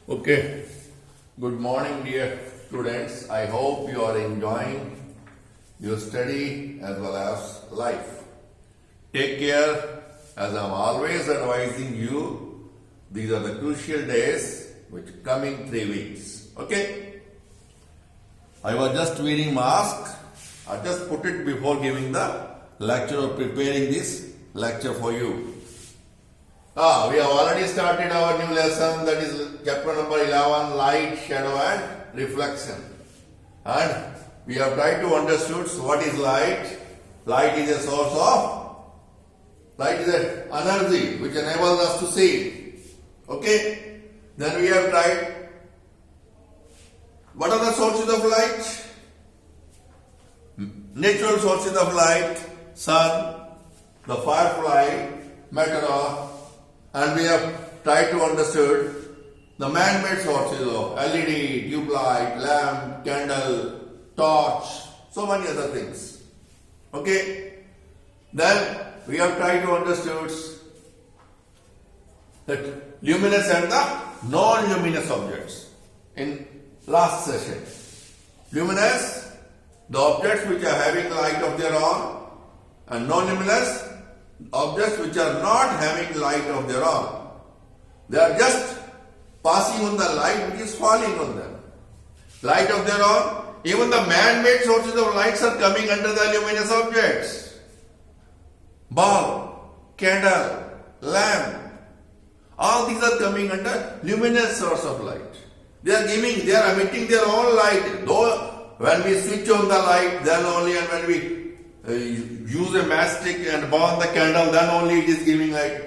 Okay. Good morning, dear students. I hope you are enjoying your study as well as life. Take care, as I'm always advising you. These are the crucial days which coming 3 weeks. Okay. I was just wearing mask. I just put it before giving the lecture or preparing this lecture for you. We have already started our new lesson, that is chapter number 11, light, shadow and reflection. And we have tried to understand what is light. Light is a source of, light is an energy which enables us to see. Okay? Then we have tried, what are the sources of light? Natural sources of light, sun, the firefly, meteor, and we have tried to understand the man-made sources of LED, tube light, lamp, candle, torch, so many other things. Okay? Then we have tried to understand that luminous and the non-luminous objects in last session. Luminous, the objects which are having light of their own, and non-luminous, objects which are not having light of their own. They are just passing on the light which is falling on them. Light of their own, even the man-made sources of lights are coming under the luminous objects. Bulb, candle, lamp, all these are coming under luminous source of light. They are emitting their own light. Though when we switch on the light, then only, and when we use a matchstick and burn the candle, then only it is giving light.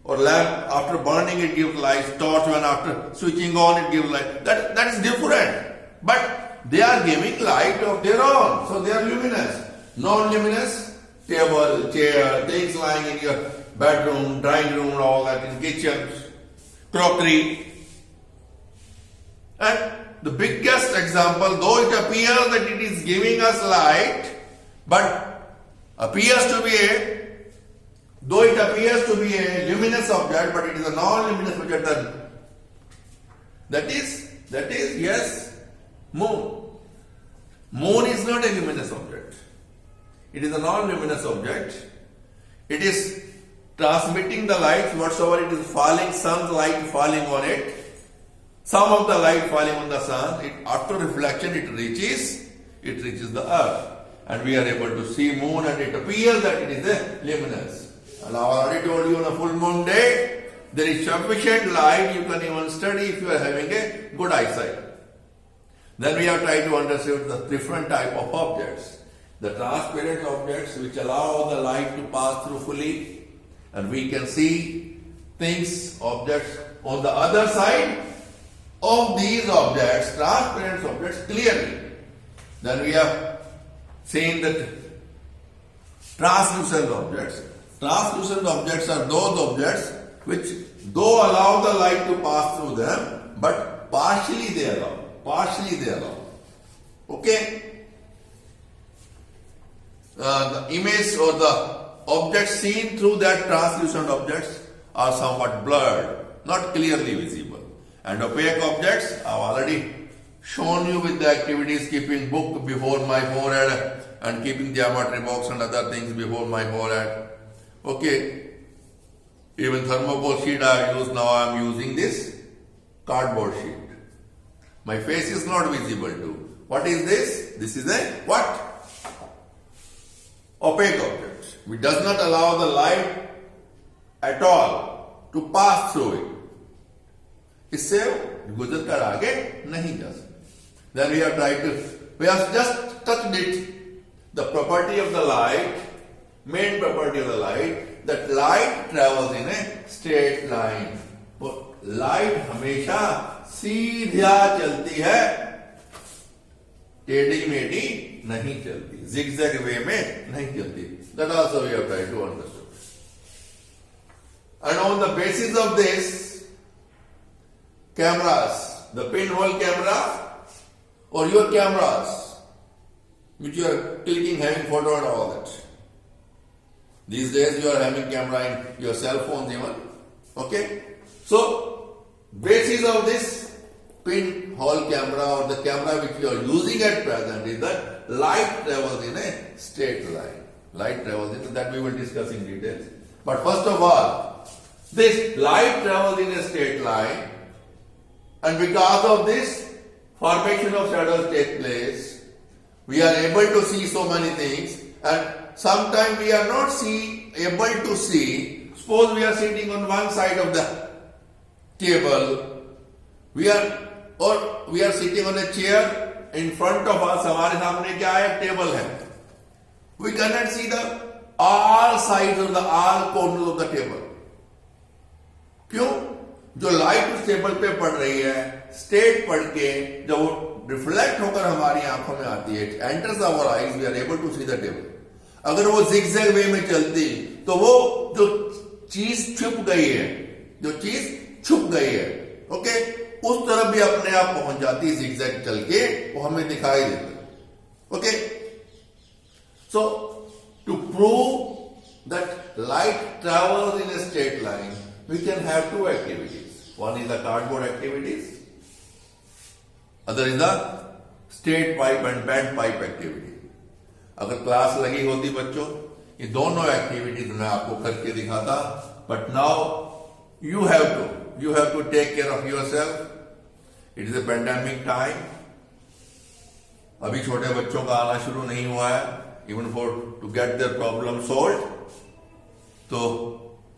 Or lamp, after burning it gives light. Torch, when after switching on it gives light. That is different. But they are giving light of their own. So they are luminous. Non-luminous, table, chair, things lying in your bedroom, drawing room, all that, in kitchen, crockery. And the biggest example, though it appears that it is giving us light, but appears to be a luminous object, but it is a non-luminous object. That is yes, moon. Moon is not a luminous object. It is a non-luminous object. It is transmitting the light whatsoever it is falling, sun's light falling on it. Some of the light falling on the sun, after reflection it reaches the earth. And we are able to see moon, and it appears that it is a luminous. And I already told you, on a full moon day, there is sufficient light, you can even study if you are having a good eyesight. Then we have tried to understand the different type of objects. The transparent objects which allow the light to pass through fully, and we can see things, objects on the other side of these objects, transparent objects, clearly. Then we have seen that translucent objects. Translucent objects are those objects which, though allow the light to pass through them, but partially they allow. Okay? The image or the objects seen through that translucent objects are somewhat blurred, not clearly visible. And opaque objects, I have already shown you with the activities, keeping book before my forehead and keeping geometry box and other things before my forehead. Okay. Even thermocol sheet I have used, now I am using this cardboard sheet. My face is not visible too. What is this? This is a what? Opaque object, which does not allow the light at all to pass through it. इससे गुजर कर आगे नहीं जा सकते. Then we have just touched it. The property of the light, main property of the light, that light travels in a straight line. Light हमेशा सीधा चलती है, टेढ़ी मेढ़ी नहीं चलती, zigzag way में नहीं चलती. That also we have tried to understand. And on the basis of this, cameras, the pinhole camera or your cameras which you are clicking, having photo and all that. These days you are having camera in your cell phones even. Okay? So, basis of this pinhole camera or the camera which you are using at present is that light travels in a straight line. Light travels in, that we will discuss in details. But first of all, this light travels in a straight line, and because of this, formation of shadows take place. We are able to see so many things, and sometimes we are not able to see. Suppose we are sitting on one side of the table, we are sitting on a chair, in front of us हमारे सामने क्या है, table है. We cannot see the all sides of the all corners of the table. क्यों? जो light उस table पे पड़ रही है, स्ट्रेट पड़ के जब वो रिफ्लेक्ट होकर हमारी आंखों में आती है, enters our eyes, we are able to see the table. अगर वो जिगजैग वे में चलती तो वो जो चीज छुप गई है, ओके, उस तरफ भी अपने आप पहुंच जाती है, जिगजैग चल के वो हमें दिखाई देती. Okay, so to prove that light travels in a straight line, we can have two activities. One is the cardboard activities, other is the straight pipe and bent pipe activity. अगर class लगी होती बच्चों, ये दोनों activities मैं आपको करके दिखाता, but now you have to take care of yourself. It is a pandemic time. अभी छोटे बच्चों का आना शुरू नहीं हुआ है, even for to get their problem solved. So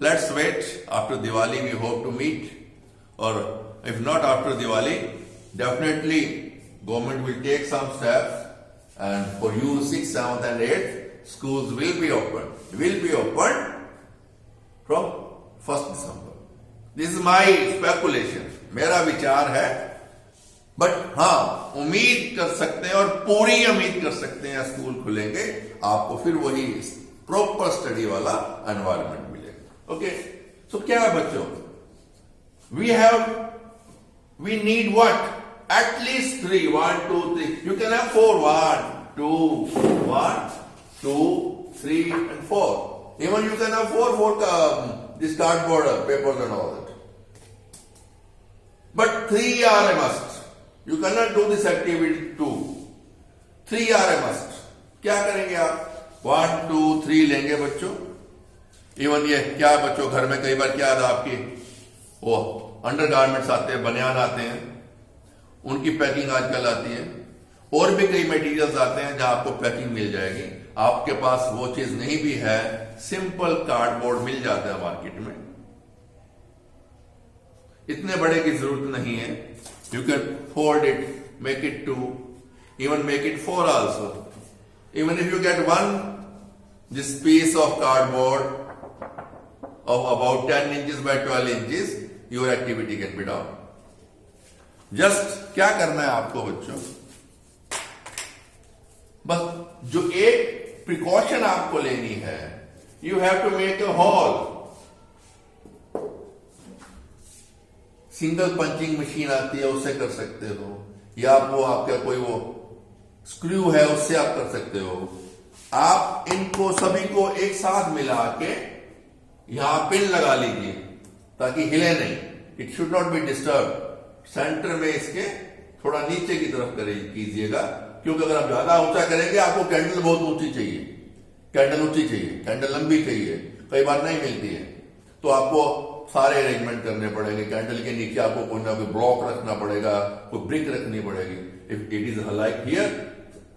let's wait. After Diwali we hope to meet, or if not after Diwali, definitely government will take some steps, and for you 6th, 7th and 8th schools will be open from 1st December. This is my speculation, मेरा विचार है, but हाँ उम्मीद कर सकते हैं और पूरी उम्मीद कर सकते हैं स्कूल खुलेंगे, आपको फिर वही प्रॉपर स्टडी वाला एनवायरनमेंट मिलेगा. ओके, सो क्या है बच्चों, we need what? At least 3. 1, 2, 3. You can have 4. 1, 2, 3 and 4. Even you can have 4 this cardboard papers and all that. But 3 are a must. You cannot do this activity 2. 3 are a must. क्या करेंगे आप? 1, 2, 3 लेंगे बच्चों. Even ये क्या बच्चों, घर में कई बार क्या आता आपकी, वो अंडरगारमेंट्स आते हैं, बनियान आते हैं, उनकी पैकिंग आजकल आती है, और भी कई मटेरियल्स आते हैं जहां आपको पैकिंग मिल जाएगी. आपके पास वो चीज नहीं भी है, सिंपल कार्डबोर्ड मिल जाता है मार्केट में, इतने बड़े की जरूरत नहीं है. You can fold it, make it 2, even make it 4 also. Even if you get this piece of cardboard of about 10 inches by 12 inches, your activity can be done. Just क्या करना है आपको बच्चों, बस जो एक प्रिकॉशन आपको लेनी है, you have to make a hole. Single punching machine आती है, उससे कर सकते हो, या वो आपका कोई वो स्क्रू है, उससे आप कर सकते हो. आप इनको सभी को एक साथ मिला के यहां पिन लगा लीजिए ताकि हिले नहीं. It should not be disturb. Centre में इसके थोड़ा नीचे की तरफ कीजिएगा, क्योंकि अगर आप ज्यादा ऊंचा करेंगे, आपको कैंडल बहुत ऊंची चाहिए, कैंडल लंबी चाहिए, कई बार नहीं मिलती है, तो आपको सारे अरेंजमेंट करने पड़ेंगे. कैंडल के नीचे आपको कोई ना कोई ब्लॉक रखना पड़ेगा, कोई ब्रिक रखनी पड़ेगी. If it is like here,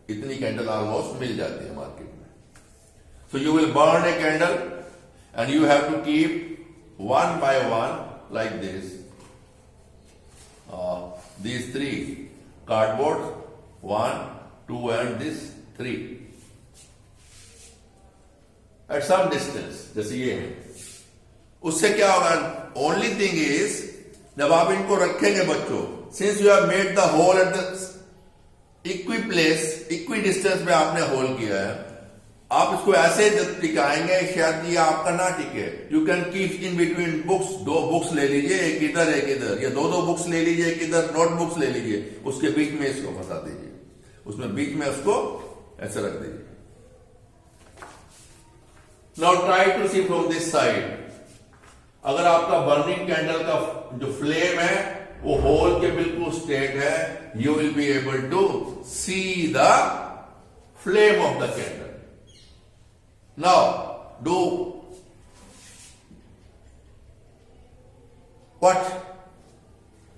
इतनी कैंडल ऑलमोस्ट मिल जाती है मार्केट में. So you will burn a candle and you have to keep 1 by 1 like this. These 3 cardboard, 1, 2 and this 3 at some distance, जैसे ये है. उससे क्या होगा, ओनली थिंग इज, जब आप इनको रखेंगे बच्चों, since you have made the hole at the equi place, equidistance में आपने होल किया है, आप इसको ऐसे टिकाएंगे शायद ये आपका ना टिके. You can keep in between books, 2 books ले लीजिए, एक इधर, या 2 बुक्स ले लीजिए, एक इधर, नोटबुक्स ले लीजिए, उसके बीच में इसको फंसा दीजिए, उसमें बीच में उसको ऐसे रख दीजिए. Now try to see from this side. अगर आपका बर्निंग कैंडल का जो फ्लेम है वो होल के बिल्कुल स्ट्रेट है, you will be able to see the flame of the candle. Now do what,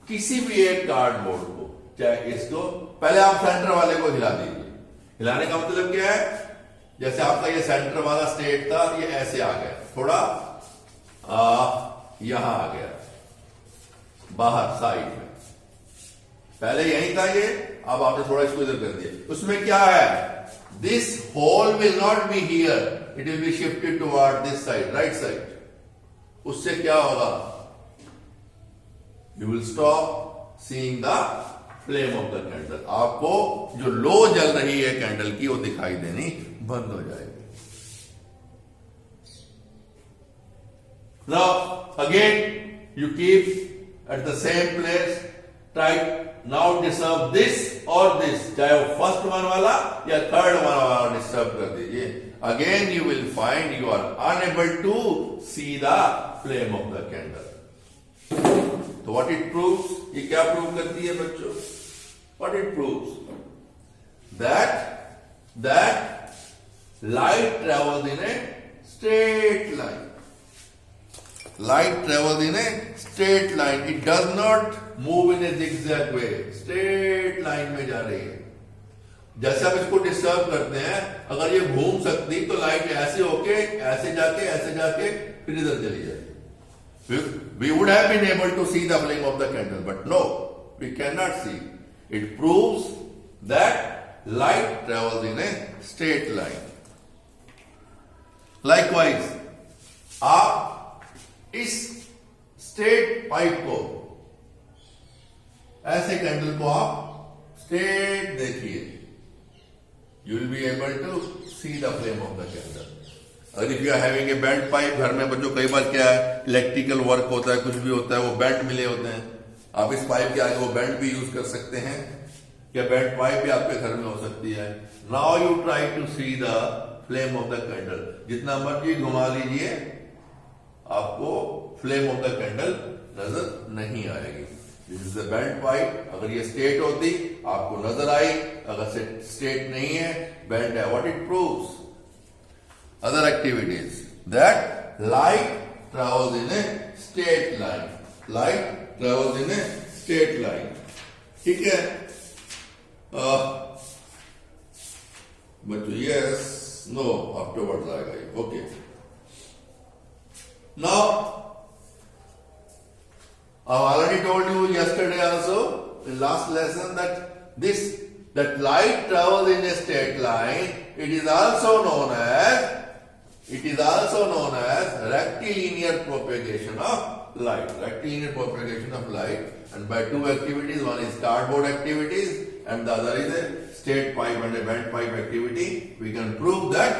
किसी भी एक कार्डबोर्ड को, चाहे इसको, पहले आप सेंटर वाले को हिला दीजिए. हिलाने का मतलब क्या है, जैसे आपका ये सेंटर वाला स्टेट था, ये ऐसे आ गया, थोड़ा यहां आ गया बाहर साइड में, पहले यही था ये, अब आपने थोड़ा इसको इधर कर दिया. उसमें क्या है, this hole will not be here, it will be shifted toward this side, right side. उससे क्या होगा, you will stop seeing the flame of the candle. आपको जो लो जल रही है कैंडल की, वो दिखाई देनी बंद हो जाएगी. Now again you keep at the same place. Try now disturb this or this, चाहे वो फर्स्ट वन वाला या थर्ड वन वाला डिस्टर्ब कर दीजिए. Again you will find you are unable to see the flame of the candle. तो what it proves, ये क्या प्रूव करती है बच्चों? What it proves? That light travels in a straight line. Light travels in a straight line. It does not move in a zigzag way. Straight line में जा रही है. जैसे आप इसको डिस्टर्ब करते हैं, अगर ये घूम सकती तो लाइट ऐसे होके ऐसे जाके फिर इधर चली जाएगी. We would have been able to see the flame of the candle, but no, we cannot see. It proves that light travels in a straight line. Likewise, आप इस स्ट्रेट पाइप को, ऐसे कैंडल को आप स्ट्रेट देखिए, you will be able to see the flame of the candle. अगर if you are having a bend pipe, घर में बच्चों कई बार क्या है, इलेक्ट्रिकल वर्क होता है, कुछ भी होता है, वो बेंड मिले होते हैं, आप इस पाइप के आगे वो बेंड भी यूज कर सकते हैं, क्या बेंड पाइप भी आपके घर में हो सकती है. Now you try to see the flame of the candle, जितना मर्जी घुमा लीजिए, आपको फ्लेम ऑफ द कैंडल नजर नहीं आएगी. This is the bend pipe. अगर ये स्ट्रेट होती आपको नजर आई, अगर स्ट्रेट नहीं है, बेंड है. What it proves, other activities, that light travels in a straight line. Light travels in a straight line. ठीक है बच्चों, यस नो आफ्टरवर्ड्स आएगा ये. Okay, now I've already told you yesterday also in last lesson that light travels in a straight line. It is also known as rectilinear propagation of light. Rectilinear propagation of light, and by two activities, one is cardboard activities and the other is a straight pipe and a bent pipe activity. We can prove that.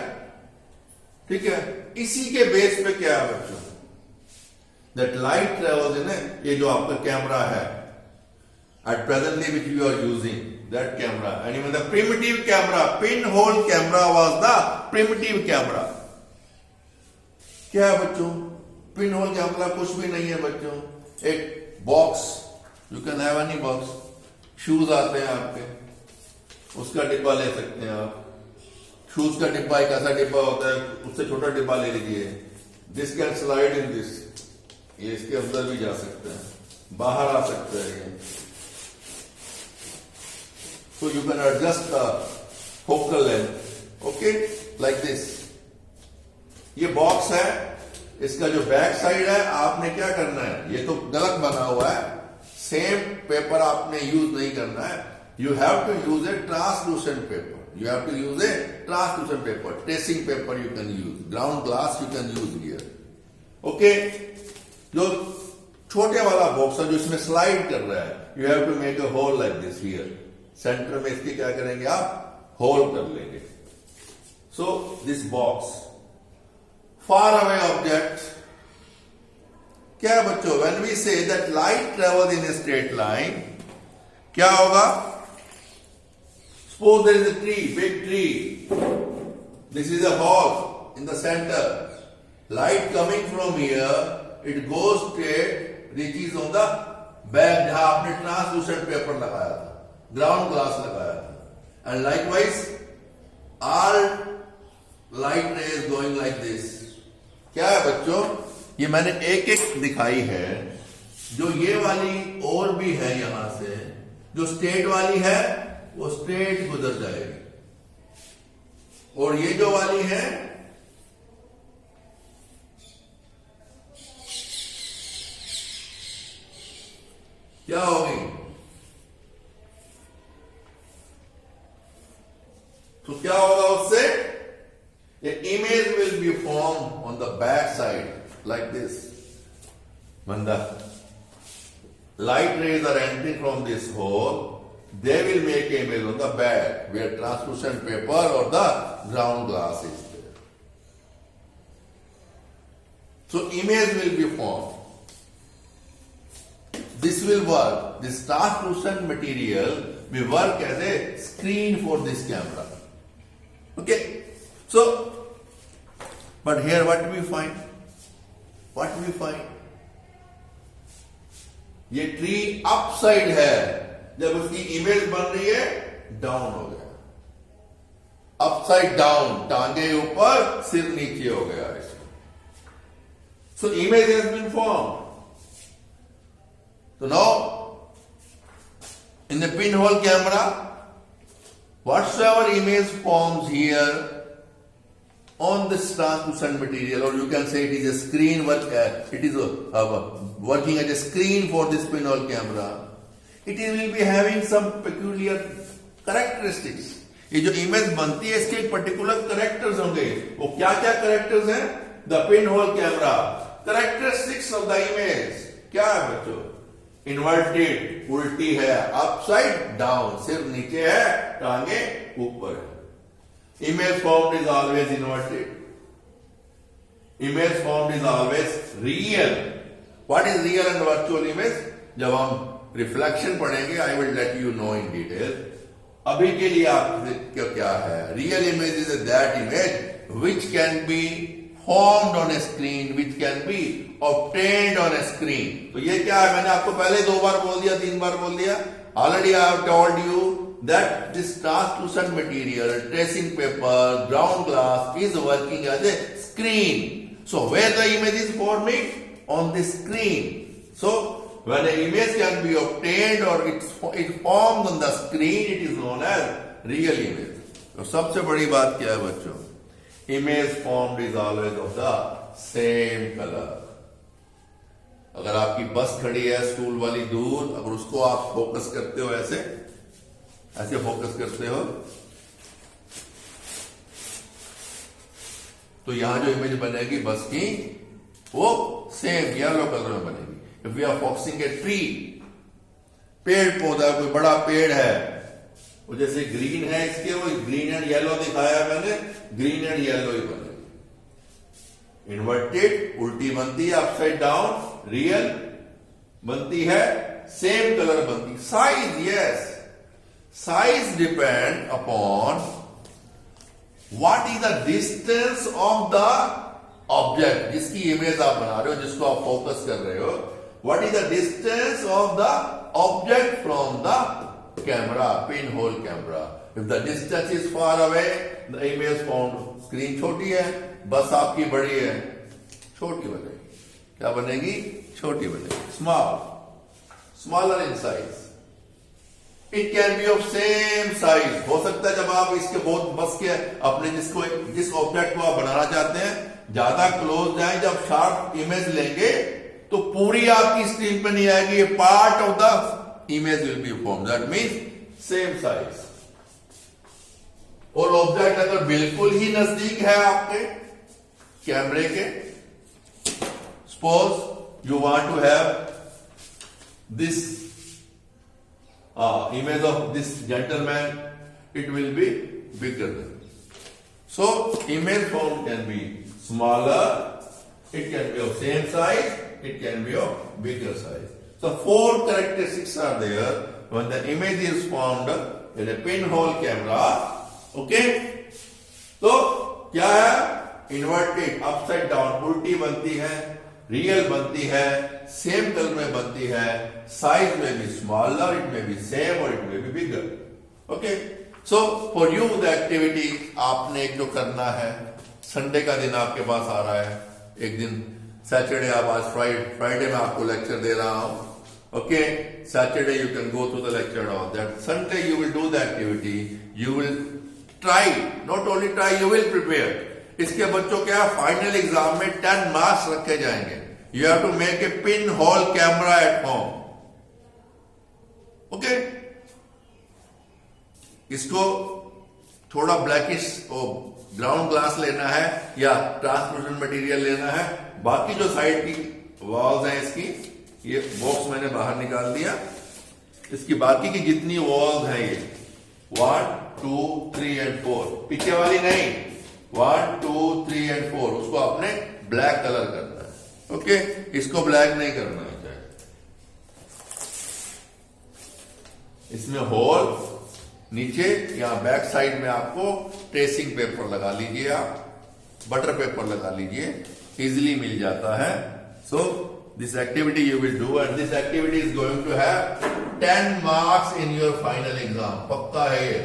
ठीक है, इसी के base पे क्या है बच्चों, that light travels in a, ये जो आपका कैमरा है at presently which you are using, that camera, and even the primitive camera, pinhole camera was the primitive camera. क्या है बच्चों, pinhole camera कुछ भी नहीं है बच्चों. एक box, you can have any box, shoes आते हैं आपके, उसका डिब्बा ले सकते हैं आप. शूज का डिब्बा एक ऐसा डिब्बा होता है, उससे छोटा डिब्बा ले लीजिए. This can slide in this, ये इसके अंदर भी जा सकते हैं, बाहर आ सकते हैं ये. So you can adjust the focal length, okay, like this. ये बॉक्स है, इसका जो बैक साइड है, आपने क्या करना है, ये तो गलत बना हुआ है, सेम पेपर आपने यूज नहीं करना है. You have to use a translucent paper. You have to use a translucent paper, tracing paper you can use, ground glass you can use here. Okay? जो छोटे वाला बॉक्स है जो इसमें स्लाइड कर रहा है, you have to make a hole like this here. Centre में इसके क्या करेंगे आप, होल कर लेंगे. So this box, far away object, क्या है बच्चों, when we say that light travels in a straight line, क्या होगा? Suppose there is a tree, big tree. This is a hole in the center. Light coming from here, it goes straight, reaches on the back जहां आपने translucent paper लगाया था, ground glass लगाया था, and likewise all light rays going like this. क्या है बच्चों, ये मैंने एक एक दिखाई है। जो ये वाली और भी है, यहां से जो स्ट्रेट वाली है वो स्ट्रेट गुजर जाएगी, और ये जो वाली है क्या होगी, तो क्या होगा उससे, a image will be form on the back side like this. When the light rays are entering from this hole, they will make an image on the back where translucent paper or the ground glass is there. So image will be formed. This will work. This translucent material will work as a screen for this camera. Okay. So, but here what we find? What we find? ये tree upside है, जब उसकी image बन रही है down हो गया, upside down, टांगे ऊपर सिर नीचे हो गया। So image has been form. तो now in the pin hole camera, whatsoever image forms here on this translucent material, or you can say it is a screen work, it is working as a screen for this pinhole camera, it will be having some peculiar characteristics. ये जो image बनती है इसके एक particular characters होंगे। वो क्या क्या कैरेक्टर्स हैं? The pin hole camera, characteristics of the image क्या है बच्चों? इन्वर्टेड, उल्टी है, अपसाइड डाउन, सिर नीचे है, टांगे ऊपर है। Image formed is always inverted. Image formed is always real. What is real and virtual image? जब हम रिफ्लेक्शन पढ़ेंगे, I will let you know in detail. अभी के लिए आप क्या है? Real image is that image which can be formed on a screen, which can be obtained on a screen. तो ये क्या है? मैंने आपको पहले 2 बार बोल दिया, 3 बार बोल दिया. Already I have told you that this translucent material, tracing paper, ground glass is working as a screen. So where the image is forming? On the screen. So when an image can be obtained or it's formed on the screen, it is known as real image. तो सबसे बड़ी बात क्या है बच्चों? Image formed is always of the same color. अगर आपकी बस खड़ी है स्कूल वाली दूर, अगर उसको आप फोकस करते हो ऐसे फोकस करते हो, तो यहां जो इमेज बनेगी बस की वो सेम येलो कलर में बनेगी। If we are focusing a tree, पेड़ पौधा, कोई बड़ा पेड़ है, वो जैसे ग्रीन है इसके, वो ग्रीन एंड येलो दिखाया मैंने, ग्रीन एंड येलो ही बनेगी। इन्वर्टेड उल्टी बनती है, अपसाइड डाउन रियल बनती है, सेम कलर बनती। Size, yes, size depend upon what is the distance of the object, जिसकी इमेज आप बना रहे हो, जिसको आप फोकस कर रहे हो, what is the distance of the object from the camera, pinhole camera. If the distance is far away, the image formed, screen छोटी है, बस आपकी बड़ी है, छोटी बनेगी। क्या बनेगी? छोटी बनेगी, smaller in size. It can be of same size. हो सकता है जब आप इसके बहुत बस के अपने जिस ऑब्जेक्ट को आप बनाना चाहते हैं ज्यादा क्लोज जाए, जब शार्प इमेज लेंगे तो पूरी आपकी स्क्रीन पे नहीं आएगी, part of the image will be form, that means same size. और ऑब्जेक्ट अगर बिल्कुल ही नजदीक है आपके कैमरे के, suppose you want to have this image of this gentleman, it will be bigger than. So image form can be smaller, it can be of same size, it can be of bigger size. So 4 characteristics are there when the image is formed in a pinhole camera. Okay, तो क्या है? Inverted, upside down, उल्टी बनती है, real बनती है, same colour में बनती है, साइज में भी स्मॉलर, इट में बी सेम और इट में be bigger. Okay, so for you the activity आपने एक जो करना है, संडे का दिन आपके पास आ रहा है, एक दिन सैटरडे, आप आज फ्राइडे में आपको लेक्चर दे रहा हूं। Okay, Saturday you can go through the lecture of that, Sunday you will do the activity, you will try, not only try, you will prepare. इसके बच्चों क्या फाइनल एग्जाम में 10 मार्क्स रखे जाएंगे। You have to make a pin hole camera at home. Okay, इसको थोड़ा blackish ground glass लेना है या ट्रांसलूसेंट मटेरियल लेना है। बाकी जो साइड की वॉल्स हैं इसकी, ये बॉक्स मैंने बाहर निकाल दिया, इसकी बाकी की जितनी वॉल्स हैं ये 1 2 3 एंड 4, पीछे वाली नहीं, 1 2 3 एंड 4, उसको आपने ब्लैक कलर करना है। ओके, इसको ब्लैक नहीं करना है। इसमें होल नीचे या बैक साइड में आपको ट्रेसिंग पेपर लगा लीजिए, आप बटर पेपर लगा लीजिए, इजिली मिल जाता है। So this activity you will do and this activity is going to have 10 marks in your final exam, पक्का है ये।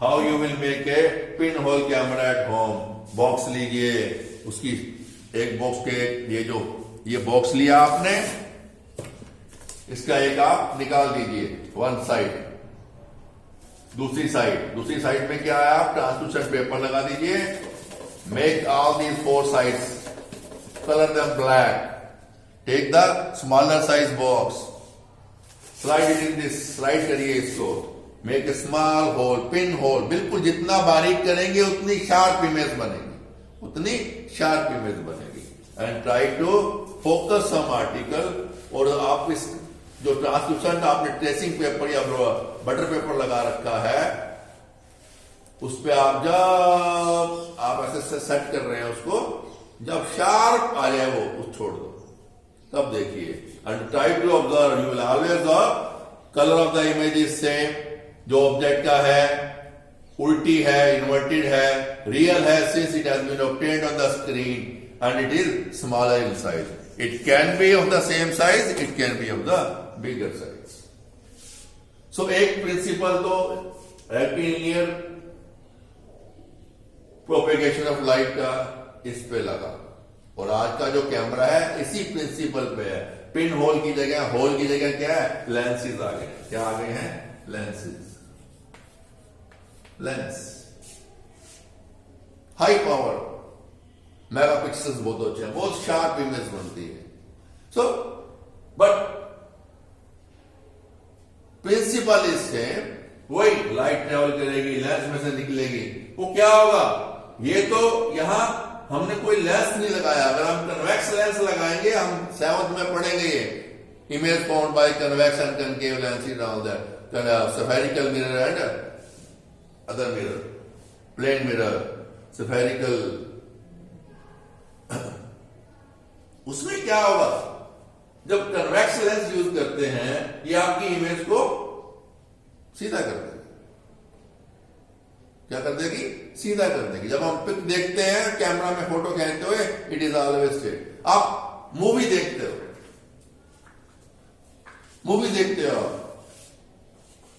How you will make a pin hole camera at home. Box लीजिए, उसकी एक बॉक्स के ये बॉक्स लिया आपने, इसका एक आप निकाल दीजिए वन साइड, दूसरी साइड में क्या है, आप ट्रांसलूसेंट पेपर लगा दीजिए। Make all these 4 sides, colour them black, take the smaller size box, slide it in this, slide करिए इसको, make a small hole, pin hole, बिल्कुल जितना बारीक करेंगे उतनी शार्प इमेज बनेगी, and try to focus some article. और आप इस जो ट्रांसलूसेंट आपने ट्रेसिंग पेपर या बटर पेपर लगा रखा है, उस पे आप जब आप ऐसे सेट कर रहे हैं उसको, जब शार्प आ जाए वो उस छोड़ दो, तब देखिए। And try to observe, you will always colour of the image is same, जो ऑब्जेक्ट का है उल्टी है, इन्वर्टेड है, रियल है, since it has been obtained on the screen and it is smaller in size. It can be of the same size, it can be of the bigger size. So एक principal तो rectilinear propagation of light का इस पे लगा, और आज का जो कैमरा है इसी प्रिंसिपल पे है। पिन होल की जगह, होल की जगह क्या है, लेंसेज आ गए। क्या आ गए हैं, lenses, lens, high power megapixels बहुत अच्छे हैं, बहुत शार्प इमेज बनती है। So but principle is same, वही लाइट ट्रेवल करेगी, लेंस में से निकलेगी, वो क्या होगा, ये तो यहां हमने कोई लेंस नहीं लगाया। अगर हम कन्वेक्स लेंस लगाएंगे, हम 7th में पढ़ेंगे ये, image found by convex and concave lenses, all that, spherical mirror and other mirror, plane mirror, spherical. उसमें क्या होगा, जब कन्वेक्स लेंस यूज करते हैं, ये आपकी इमेज को सीधा कर देगी। क्या कर देगी, सीधा कर देगी। जब हम पिक देखते हैं कैमरा में, फोटो खींचते हुए, इट इज ऑलवेज स्ट्रेट। आप मूवी देखते हो,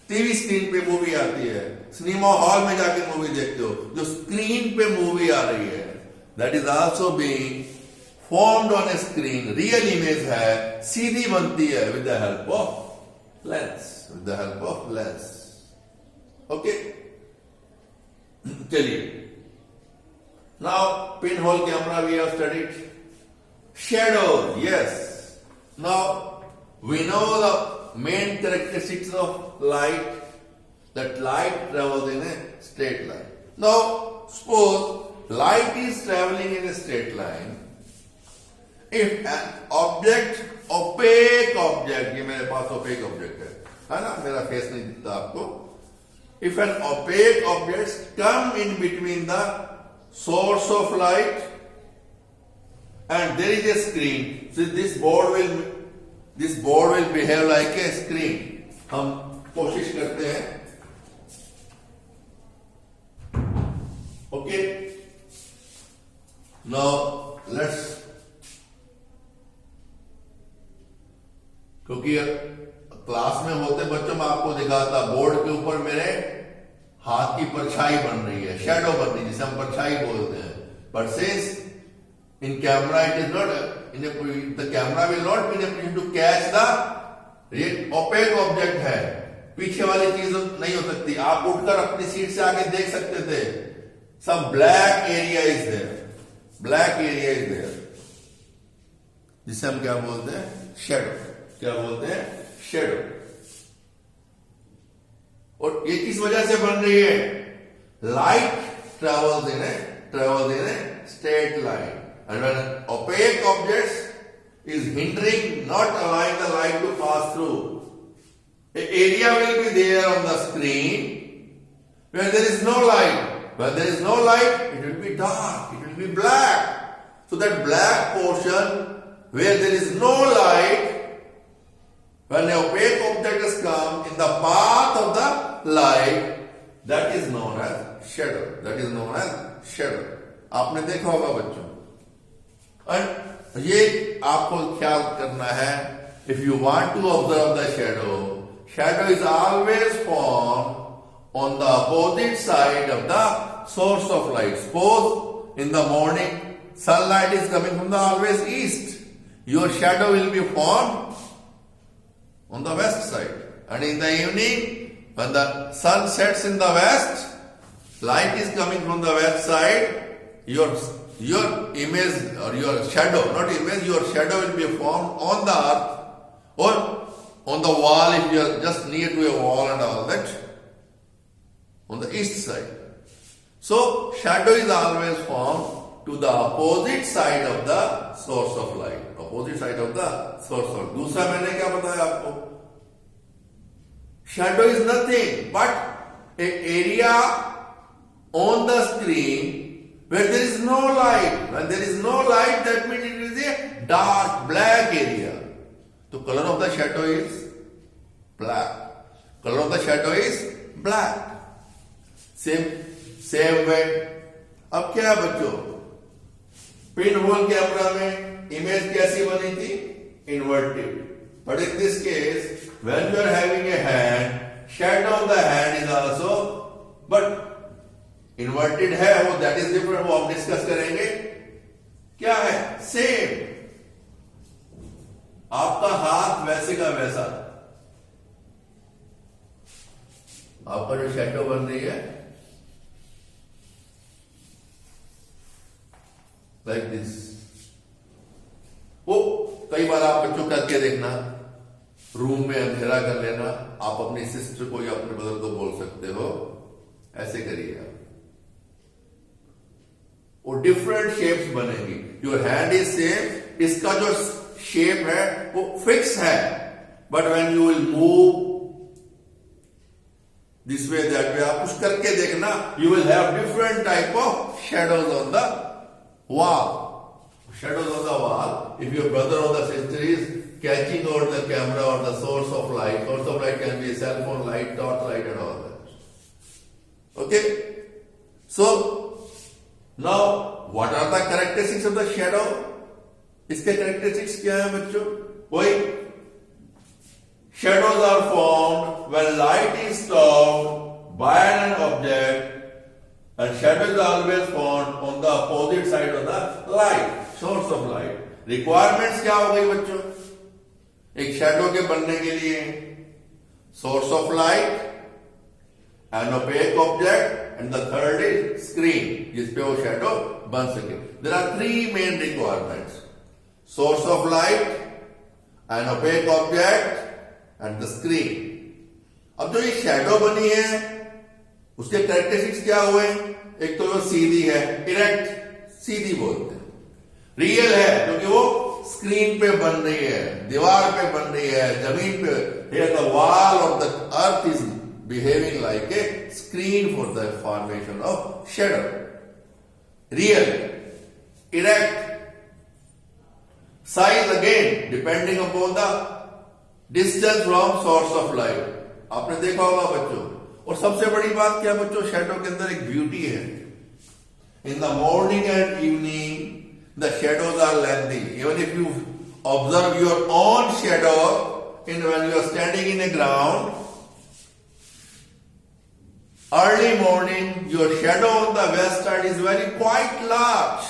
टीवी स्क्रीन पे मूवी आती है, सिनेमा हॉल में जाके मूवी देखते हो, जो स्क्रीन पे मूवी आ रही है, that is also being formed on a screen. Real image है, सीधी बनती है with the help of lens, okay. चलिए, now pin hole camera we have studied. Shadows, yes, now we know the main characteristics of light, that light travels in a straight line. Now suppose light is traveling in a straight line. If an object, opaque object, ये मेरे पास opaque object है ना, मेरा face नहीं दिखता आपको। If an opaque object come in between the source of light and there is a screen, so this board will behave like a screen. हम कोशिश करते हैं, ओके। नाउ लेट्स क्योंकि क्लास में होते बच्चों में आपको दिखाता बोर्ड के ऊपर मेरे हाथ की परछाई बन रही है, शेडो बन रही है, जिसे हम परछाई बोलते हैं. But since in camera it is not the camera will not be in a to catch the opaque object है, पीछे वाली चीज नहीं हो सकती. आप उठकर अपनी सीट से आगे देख सकते थे. Some black area is there, black area is there, जिसे हम क्या बोलते हैं, शेडो. क्या बोलते हैं, शेडो. और ये किस वजह से बन रही है? Light travels in a straight line, and when opaque objects is hindering, not allowing the light to pass through. An area will be there on the screen where there is no light. When there is no light, it will be dark, it will be black. So that black portion where there is no light, when an opaque object has come in the path of the light, that is known as shadow. That is known as shadow. आपने देखा होगा बच्चों. And ये आपको ख्याल करना है. If you want to observe the shadow, shadow is always form on the opposite side of the source of light. Suppose in the morning sunlight is coming from the always east, your shadow will be formed on the west side. And in the evening, when the sun sets in the west, light is coming from the west side, your image or your shadow, not image, your shadow will be formed on the earth or on the wall if you are just near to a wall and all that, on the east side. So shadow is always formed to the opposite side of the source of light. Opposite side of the source of light. दूसरा मैंने क्या बताया आपको? Shadow is nothing but an area on the screen where there is no light. When there is no light, that means it is a dark, black area. So color of the shadow is black. Color of the shadow is black. Same way. अब क्या है बच्चों? Pin hole camera में image कैसी बनी थी? Inverted. But in this case, when you are having a hand, shadow of the hand is also, but inverted है वो, दैट इज डिफरेंट, वो हम डिस्कस करेंगे. क्या है? सेम. आपका हाथ वैसे का वैसा, आपका जो शैडो बन रही है लाइक दिस. वो कई बार आप बच्चों करके देखना, रूम में अंधेरा कर लेना. आप अपनी सिस्टर को या अपने ब्रदर को बोल सकते हो, ऐसे करिए आप, और डिफरेंट शेप्स बनेगी. योर हैंड इज सेम, इसका जो शेप है वो फिक्स है, but when you will move this way that way, आप कुछ करके देखना, you will have different type of shadows on the wall. Shadows on the wall. If your brother or the sister is catching out the camera or the source of light, source of light can be cell phone light, torch light and all that. Okay, so Now, what are the characteristics of the shadow? इसके characteristics क्या है बच्चों? वही shadows are formed when light is stopped by an object, and shadow is always formed on the opposite side of the light, source of light. Requirements क्या हो गई बच्चों? एक shadow के बनने के लिए source of light, an opaque object, and the third is screen, जिसपे वो shadow बन सके. There are three main requirements: source of light, an opaque object, and the screen. अब जो ये shadow बनी है, उसके characteristics क्या हुए? एक तो वो सीधी है, erect, सीधी बोलते हैं. रियल है क्योंकि वो स्क्रीन पे बन रही है, दीवार पे बन रही है, जमीन पे. Here the wall of the earth is behaving like a screen for the formation of shadow. Real, erect. Size again depending upon the distance from source of light. आपने देखा होगा बच्चों. और सबसे बड़ी बात क्या बच्चों, शैडो के अंदर एक ब्यूटी है. In the morning and evening, the shadows are lengthy. Even if you observe your own shadow when you are standing in a ground, early morning, your shadow on the west side is very quite large.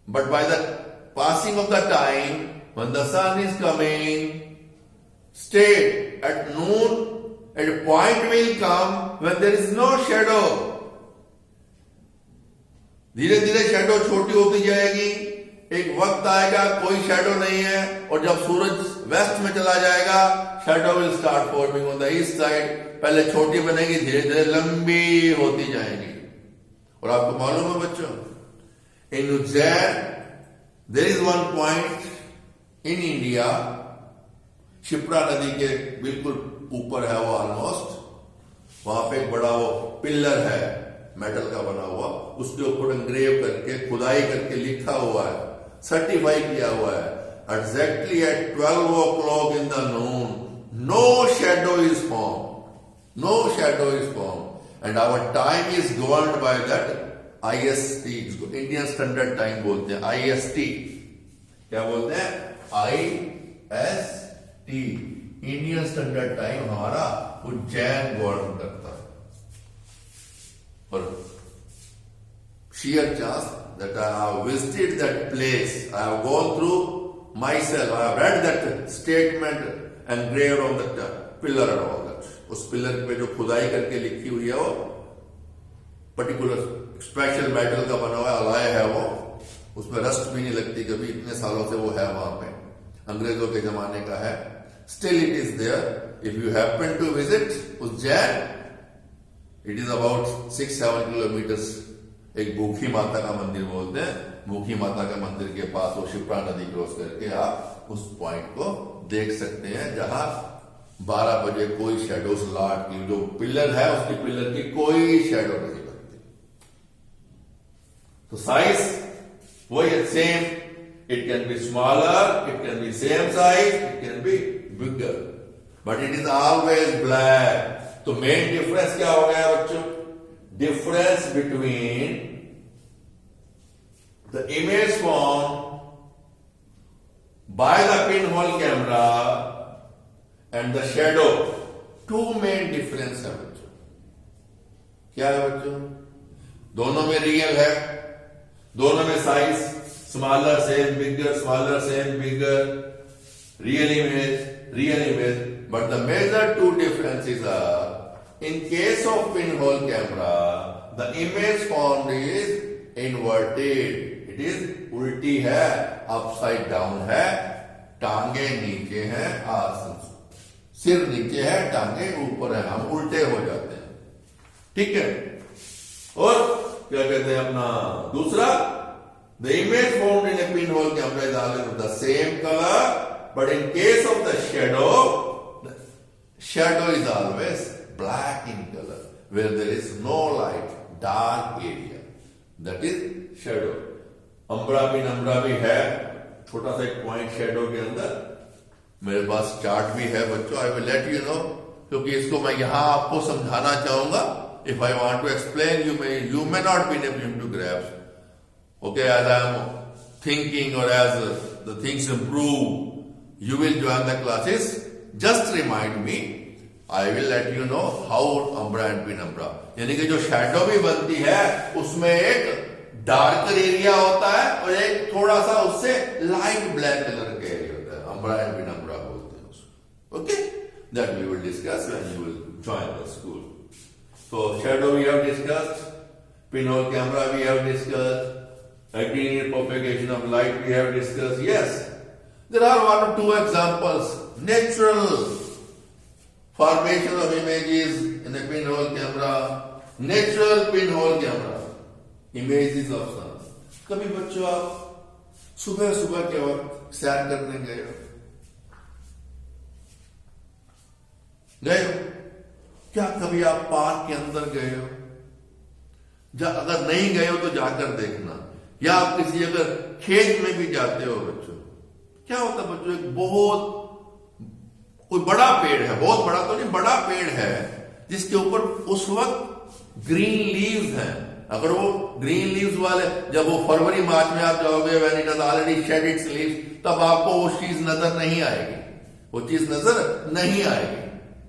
But by the passing of the time, when the sun is coming, straight at noon, a point will come when there is no shadow. धीरे धीरे shadow छोटी होती जाएगी, एक वक्त आएगा कोई shadow नहीं है, और जब सूरज वेस्ट में चला जाएगा, shadow will start forming on the east side. पहले छोटी बनेगी, धीरे धीरे लंबी होती जाएगी. और आपको मालूम है बच्चों, in Ujjain there is one point in India, Shipra नदी के बिल्कुल ऊपर है वो ऑलमोस्ट, वहां पे एक बड़ा वो पिलर है मेटल का बना हुआ, उसके ऊपर एंग्रेव करके खुदाई करके लिखा हुआ है, सर्टिफाई किया हुआ है, exactly at 12 o'clock in the noon, no shadow is formed, no shadow is formed, and our time is governed by that IST, इसको इंडियन स्टैंडर्ड टाइम बोलते हैं, IST. क्या बोलते हैं? IST, इंडियन स्टैंडर्ड टाइम हमारा उज्जैन गवर्न करता है. और sheer chance that I have visited that place, I have gone through myself, I have read that statement engraved on the pillar and all that. उस pillar पे जो खुदाई करके लिखी हुई है वो पर्टिकुलर स्पेशल मेटल का बना हुआ अलॉय है वो, उसमें रस्ट भी नहीं लगती कभी, इतने सालों से वो है वहां पे, अंग्रेजों के जमाने का है. Still it is there. If you happen to visit Ujjain, it is about 6-7 kilometres. एक भूखी माता का मंदिर बोलते हैं, भूखी माता का मंदिर के पास वो शिप्रा नदी क्रॉस करके आप उस पॉइंट को देख सकते हैं, जहां 12 बजे कोई शेडो स्लॉट की जो पिलर है उसकी पिलर की कोई शेडो नहीं बनती. तो साइज वही है, same. It can be smaller, it can be same size, it can be bigger, but it is always black. तो मेन डिफरेंस क्या हो गया बच्चों? Difference between the image form by the pin hole camera and the shadow. Two main difference है बच्चों. क्या है बच्चों? दोनों में रियल है, दोनों में size smaller same bigger, smaller same bigger, real image. But the major two differences are, in case of pinhole camera, the image formed is inverted. It is उल्टी है, upside down है, टांगे नीचे हैं, सिर नीचे है, टांगे ऊपर है, हम उल्टे हो जाते हैं. ठीक है. और क्या कहते हैं अपना दूसरा, the image formed in a pinhole camera is always of the same color, but in case of the shadow is always black in color, where there is no light, dark area, that is shadow. Umbra भी है, छोटा सा एक point shadow के अंदर. मेरे पास chart भी है बच्चों, I will let you know, क्योंकि इसको मैं यहां आपको समझाना चाहूंगा. If I want to explain, you may not be able to grasp. Okay, as I am thinking or as the things improve, you will join the classes. Just remind me, I will let you know how umbra and penumbra. यानी कि जो shadow भी बनती है उसमें एक darker area होता है और एक थोड़ा सा उससे लाइट ब्लैक कलर का एरिया होता है. umbra and penumbra बोलते हैं उसको. Okay, that we will discuss when you will join the school. So shadow we have discussed, pinhole camera we have discussed, linear propagation of light we have discussed. Yes, there are 1 or 2 examples. Natural formation of images in a pinhole camera, natural pinhole camera, images of sun. कभी बच्चों आप सुबह सुबह के वक्त सैर करने गए हो? क्या कभी आप पार्क के अंदर गए हो? अगर नहीं गए हो तो जाकर देखना. या आप किसी अगर खेत में भी जाते हो बच्चों, क्या होता है बच्चों, एक बहुत कोई बड़ा पेड़ है, बहुत बड़ा तो नहीं, बड़ा पेड़ है जिसके ऊपर उस वक्त ग्रीन लीव्स हैं. अगर वो ग्रीन लीव्स वाले, जब वो फरवरी मार्च में आप जाओगे, when it has already shed its leaves, तब आपको वो चीज नजर नहीं आएगी. वो चीज नजर नहीं आएगी.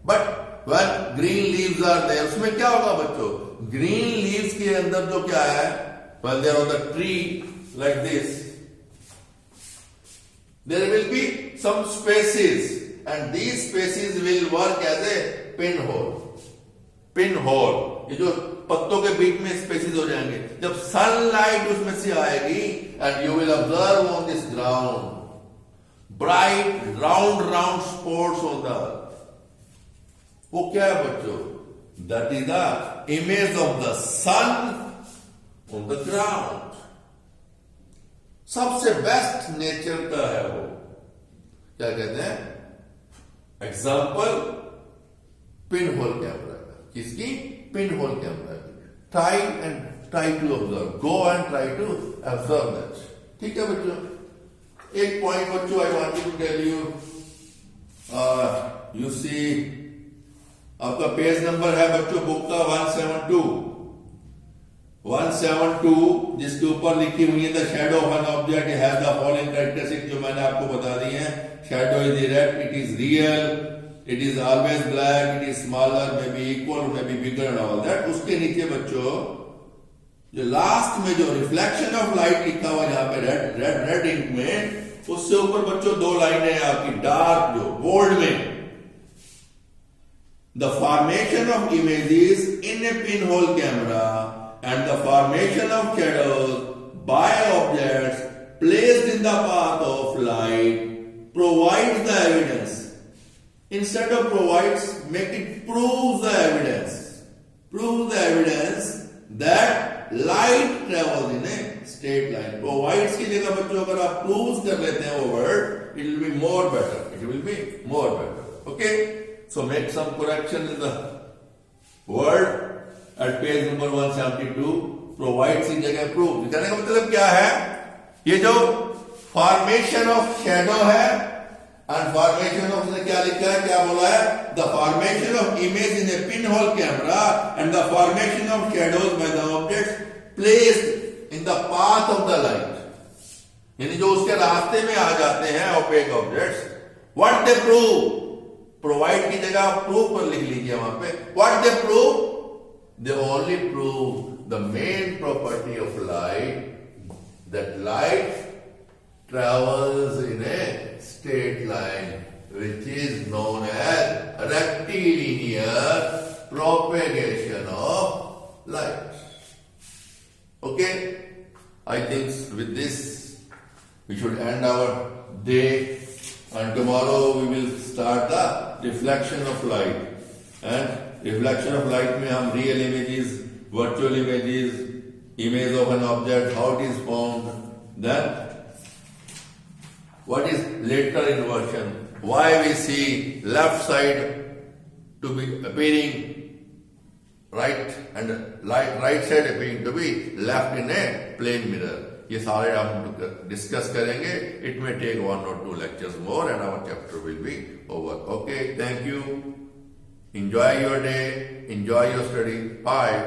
But when green leaves are there, उसमें क्या होगा बच्चों, ग्रीन लीव्स के अंदर जो क्या है, when there on the tree like this, there will be some spaces and these spaces will work as a pinhole. Pinhole, ये जो पत्तों के बीच में स्पेसेस हो जाएंगे, जब सनलाइट उसमें से आएगी and you will observe on this ground bright round spots on the, वो क्या है बच्चों, that is the image of the sun on the ground. सबसे बेस्ट नेचर का है वो, क्या कहते हैं, एग्जाम्पल पिन होल कैमरा का. किसकी, पिन होल कैमरा की. Try to observe, go and try to observe that. ठीक है बच्चों. एक पॉइंट बच्चों I want to tell you, you see आपका पेज नंबर है बच्चों बुक का 172, जिसके ऊपर लिखी हुई है the shadow of an object has the following characteristic, जो मैंने आपको बता दी है. Shadow is erect, it is real, it is always black, it is smaller, may be equal, may be bigger and all that. उसके नीचे बच्चों जो last में जो रिफ्लेक्शन ऑफ लाइट लिखा हुआ यहाँ पे रेड इंक में, उससे ऊपर बच्चों दो लाइनें हैं आपकी डार्क जो बोल्ड में, the formation of images in A pin hole camera and the formation of shadows by objects placed in the path of light provides the evidence. Instead of provides, make it proves the evidence. Proves the evidence that light travels in a straight line. Provides की जगह बच्चों अगर आप proves कर लेते हैं वो word, it will be more better. It will be more better. Okay? So make some correction in the word. At page number 172 provides की जगह प्रूव. कहने का मतलब क्या है, ये जो फॉर्मेशन ऑफ शेडो है एंड फॉर्मेशन ऑफ, क्या लिखा है, क्या बोला है, the formation of image in A pin hole camera and the formation of shadows by the objects placed in the path of the light, यानी जो उसके रास्ते में आ जाते हैं opaque objects. What they prove, provide की जगह प्रूव पर लिख लीजिए वहां पे. What they prove, they only prove the main property of light, that light travels in a straight line, which is known as rectilinear propagation of light. Okay, I think with this we should end our day, and tomorrow we will start the reflection of light. And reflection of light में हम real images, virtual images, image of an object, how it is formed, then what is lateral inversion, why we see left side to be appearing right and right side appearing to be left in a plane mirror. ये सारे हम discuss करेंगे. It may take 1 or 2 lectures more and our chapter will be over. Okay, thank you. Enjoy your day, enjoy your study. Bye.